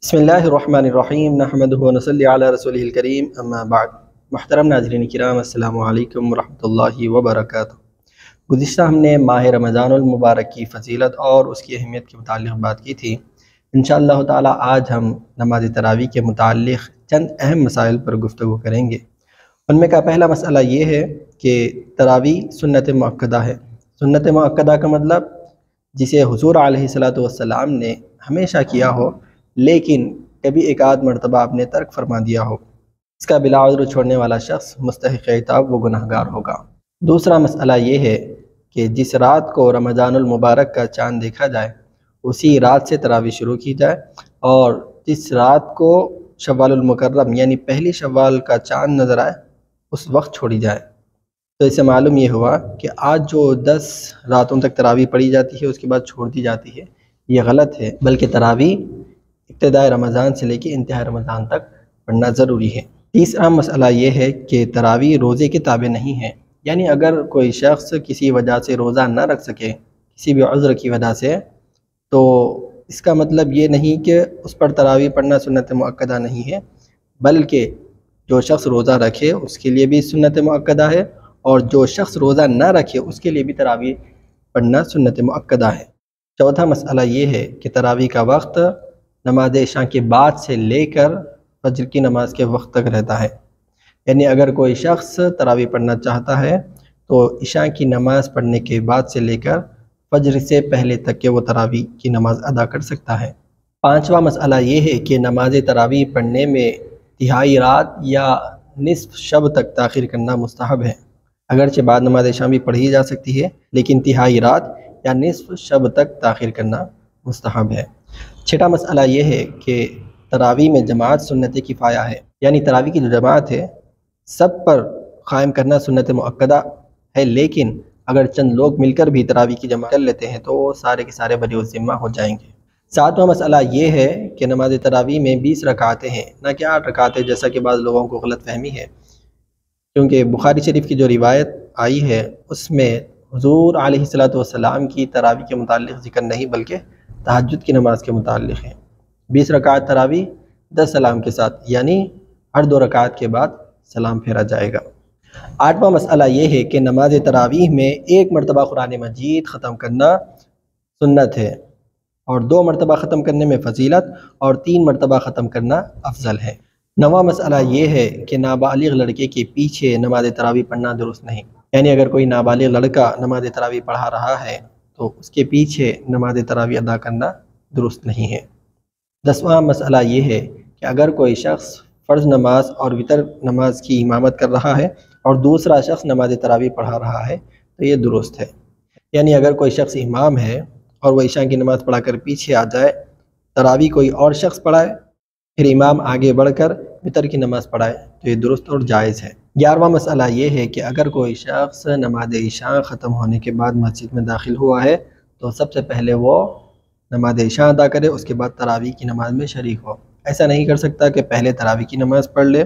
बिस्मिल्लाहिर्रहमानिर्रहीम नहमदुहु व नसल्ली अला रसूलिहिल करीम अम्मा बाद। मुहतरम नाज़रीन किराम अस्सलामु अलैकुम वरहमतुल्लाहि वबरकातुहू। गुज़िश्ता हमने माह रमज़ानुल मुबारक की फ़जीलत और उसकी अहमियत के मुताल्लिक़ बात की थी। इंशाअल्लाह ताला आज हम नमाज तरावी के मुताल्लिक़ चंद अहम मसाइल पर गुफ्तगू करेंगे। उनमें का पहला मसला ये है कि तरावी सुन्नत मुअक्कदा है। सुन्नत मुअक्कदा का मतलब जिसे हुज़ूर अलैहिस्सलातु वस्सलाम ने हमेशा किया हो लेकिन कभी एक आध मरतबा आपने तर्क फरमा दिया हो, इसका बिला उज़्र छोड़ने वाला शख्स मुस्तहिक़ इताब व गुनहगार होगा। दूसरा मसला ये है कि जिस रात को रमज़ानुल मुबारक का चाँद देखा जाए उसी रात से तरावी शुरू की जाए और जिस रात को शव्वालुल मुकर्रम यानी पहली शव्वाल का चाँद नज़र आए उस वक्त छोड़ी जाए। तो इससे मालूम ये हुआ कि आज जो 10 रातों तक तरावी पढ़ी जाती है उसके बाद छोड़ दी जाती है, ये गलत है, बल्कि तरावी इब्तिदाए रमज़ान से लेकर इंतहा रमज़ान तक पढ़ना ज़रूरी है। तीसरा मसला ये है कि तरावी रोज़े के ताबे नहीं है, यानी अगर कोई शख्स किसी वजह से रोज़ा न रख सके, किसी भी उज़्र की वजह से, तो इसका मतलब ये नहीं कि उस पर तरावी पढ़ना सुन्नत मुअक्कदा नहीं है, बल्कि जो शख्स रोज़ा रखे उसके लिए भी सुन्नत मुअक्कदा है और जो शख्स रोज़ा न रखे उसके लिए भी तरावी पढ़ना सुन्नत मुअक्कदा है। चौथा मसला ये है कि तरावी का वक्त नमाज इशा के बाद से लेकर फजर की नमाज के वक्त तक रहता है, यानी अगर कोई शख्स तरावी पढ़ना चाहता है तो इशा की नमाज़ पढ़ने के बाद से लेकर फजर से पहले तक के वो तरावी की नमाज़ अदा कर सकता है। पांचवा मसला ये है कि नमाज तरावी पढ़ने में तिहाई रात या निस्फ शब तक ताख़िर करना मुस्तहब है। अगरचे बाद नमाज इशा भी पढ़ी जा सकती है लेकिन तिहाई रात या निस्फ शब तक ताख़िर करना मुस्तहब है। छठा मसला ये है कि तरावी में जमात सुन्नत किफ़ाया है, यानी तरावी की जो जमात है सब पर क़ायम करना सुन्नत मुअक्कदा है, लेकिन अगर चंद लोग मिलकर भी तरावी की जमात कर लेते हैं तो वो सारे के सारे बरीउज़ ज़िम्मा हो जाएंगे। सातवां मसला ये है कि नमाज तरावी में 20 रकातें हैं, ना कि 8 रकातें, जैसा कि बाद लोगों को गलत फहमी है, क्योंकि बुखारी शरीफ की जो रिवायत आई है उसमें हुज़ूर अलैहिस्सलातु वस्सलाम की तरावी के मुताल्लिक़ ज़िक्र नहीं बल्कि तहज्जुद की नमाज के मुताल्लिक़ है। 20 रकात तरावी 10 सलाम के साथ, यानी हर 2 रकात के बाद सलाम फेरा जाएगा। आठवां मसला ये है कि नमाज तरावीह में 1 मरतबा कुरान मजीद ख़त्म करना सुन्नत है और 2 मरतबा ख़त्म करने में फ़जीलत और 3 मरतबा ख़त्म करना अफजल है। नवा मसला ये है कि नाबालिग लड़के के पीछे नमाज तरावी पढ़ना दुरुस्त नहीं, यानी अगर कोई नाबालिग लड़का नमाज तरावी पढ़ा रहा है तो उसके पीछे नमाज तरावी अदा करना दुरुस्त नहीं है। 10वां मसला ये है कि अगर कोई शख्स फ़र्ज़ नमाज और वितर नमाज की इमामत कर रहा है और दूसरा शख्स नमाज तरावी पढ़ा रहा है तो ये दुरुस्त है, यानी अगर कोई शख्स इमाम है और वह इशा की नमाज़ पढ़ा कर पीछे आ जाए, तरावी कोई और शख्स पढ़ाए, फिर इमाम आगे बढ़कर वितर की नमाज़ पढ़ाए तो ये दुरुस्त और जायज़ है। 11वां मसला ये है कि अगर कोई शख्स नमाज इशा ख़त्म होने के बाद मस्जिद में दाखिल हुआ है तो सबसे पहले वो नमाज इशा अदा करे, उसके बाद तरावी की नमाज़ में शरीक हो। ऐसा नहीं कर सकता कि पहले तरावी की नमाज़ पढ़ ले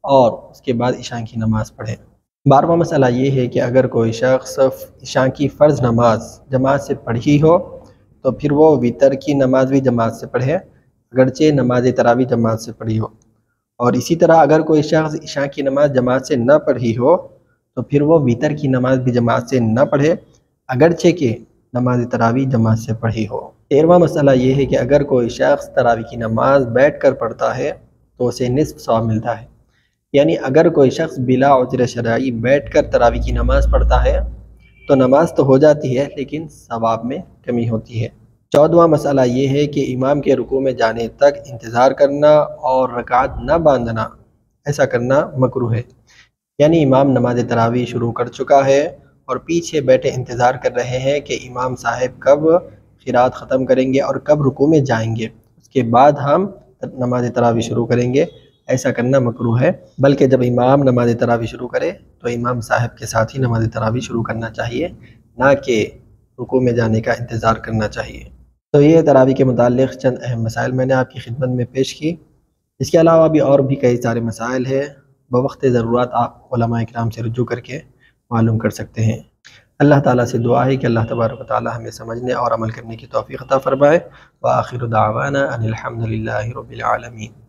और उसके बाद इशा की नमाज़ पढ़े। 12वां मसला ये है कि अगर कोई शख्स इशा की फ़र्ज़ नमाज जमात से पढ़ी हो तो फिर वो वितर की नमाज़ भी जमात से पढ़े, अगरचे नमाज तरावी जमात से पढ़ी हो। और इसी तरह अगर कोई शख्स इशा की नमाज़ जमात से न पढ़ी हो तो फिर वो वितर की नमाज़ भी जमात से न पढ़े, अगरचे कि नमाज तरावी जमात से पढ़ी हो। 13वां मसला ये है कि अगर कोई शख्स तरावी की नमाज़ बैठ कर पढ़ता है तो उसे निस्फ सवाब मिलता है, यानी अगर कोई शख्स बिला उज़्र शरई बैठ कर तरावी की नमाज़ पढ़ता है तो नमाज तो हो जाती है लेकिन सवाब में कमी होती है। 14वां मसला ये है कि इमाम के रुकू में जाने तक इंतज़ार करना और रकात न बांधना, ऐसा करना मकरूह है, यानी इमाम नमाज तरावी शुरू कर चुका है और पीछे बैठे इंतज़ार कर रहे हैं कि इमाम साहब कब क़िरात ख़त्म करेंगे और कब रुकू में जाएंगे, उसके बाद हम नमाज तरावी शुरू करेंगे, ऐसा करना मकरूह है। बल्कि जब इमाम नमाज तरावी शुरू करे तो इमाम साहब के साथ ही नमाज तरावी शुरू करना चाहिए, ना कि रुकू में जाने का इंतज़ार करना चाहिए। तो ये तरावी के मुताल्लिक़ चंद अहम मसाइल मैंने आपकी खिदमत में पेश की। इसके अलावा भी और भी कई सारे मसाइल हैं, बवक्त ज़रूरत आप उलमा इकराम से रुजू करके मालूम कर सकते हैं। اللہ تعالیٰ سے دعا ہے کہ اللہ تبارک و تعالیٰ ہمیں سمجھنے اور عمل کرنے کی توفیق عطا فرمائے۔ وآخر دعوانا ان الحمد للہ رب العالمین۔